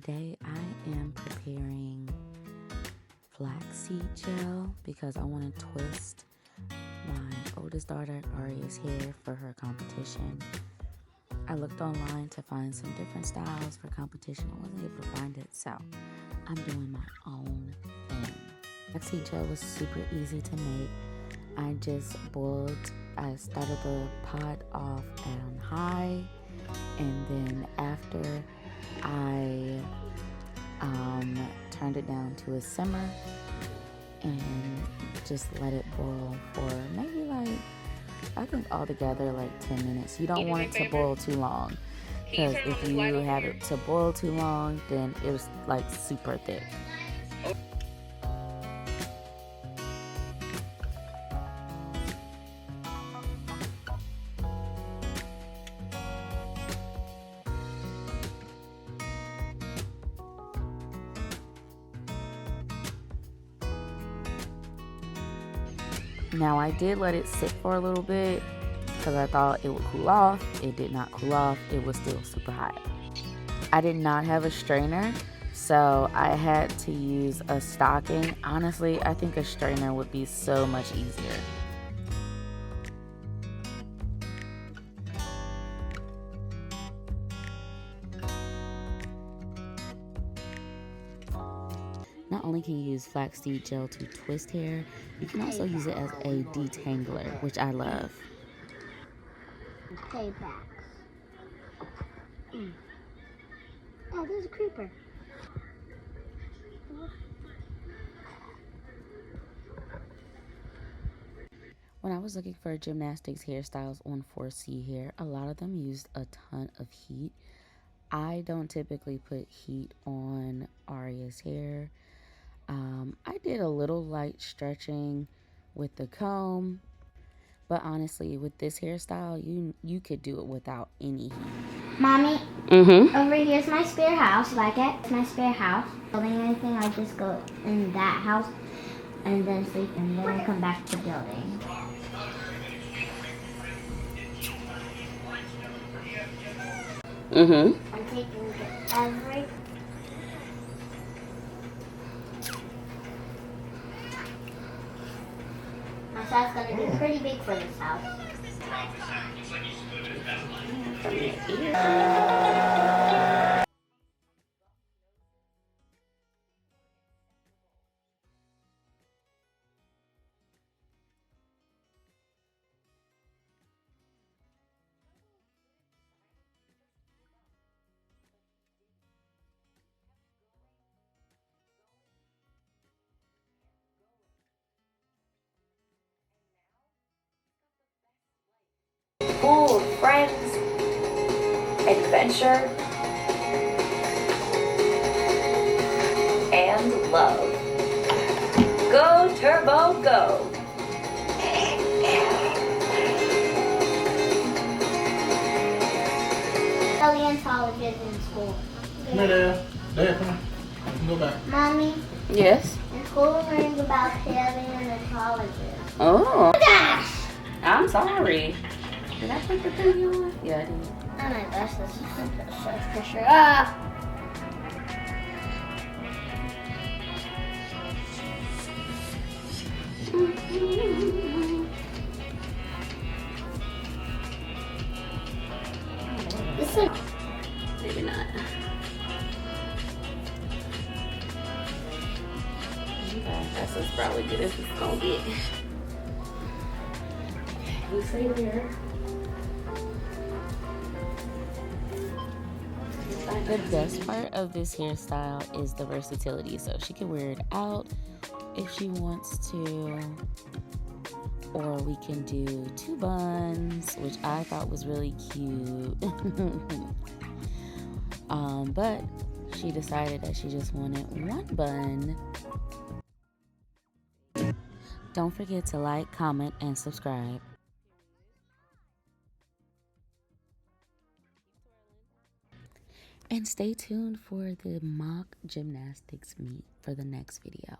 Today I am preparing flaxseed gel because I want to twist my oldest daughter Arya's hair for her competition. I looked online to find some different styles for competition. I wasn't able to find it, so I'm doing my own thing. Flaxseed gel was super easy to make. I started the pot off on high, and then after I turned it down to a simmer and just let it boil for maybe I think altogether 10 minutes. You don't want it to boil too long, because if you have it to boil too long, then it was super thick. Now I did let it sit for a little bit because I thought it would cool off. It did not cool off. It was still super hot. I did not have a strainer, so I had to use a stocking. Honestly, I think a strainer would be so much easier. Not only can you use flaxseed gel to twist hair, you can also use it as a detangler, which I love. Paybacks. Oh, there's a creeper. When I was looking for gymnastics hairstyles on 4C hair, a lot of them used a ton of heat. I don't typically put heat on Arya's hair. I did a little light stretching with the comb, but honestly, with this hairstyle, you could do it without any heat. Mommy, over here's my spare house. If I get my spare house, building anything, I just go in that house and then sleep, and then come back to building. I'm taking every. My side's gonna be pretty big for this house. Full of friends, adventure, and love. Go Turbo Go! Elliottx4 is in school. Come here, Dad. Dad, come on. You can go back. Mommy, Yes? in school we're learning about paleontologists. Oh, Gosh! I'm sorry. Did I put the thing on? Yeah, I did. Oh my gosh, this is such pressure. Ah! This is Maybe not. Okay, that's as probably good as it's gonna get. You stay there. The best part of this hairstyle is the versatility. So she can wear it out if she wants to, or we can do 2 buns, which I thought was really cute. But she decided that she just wanted 1 bun. Don't forget to like, comment, and subscribe. And stay tuned for the mock gymnastics meet for the next video.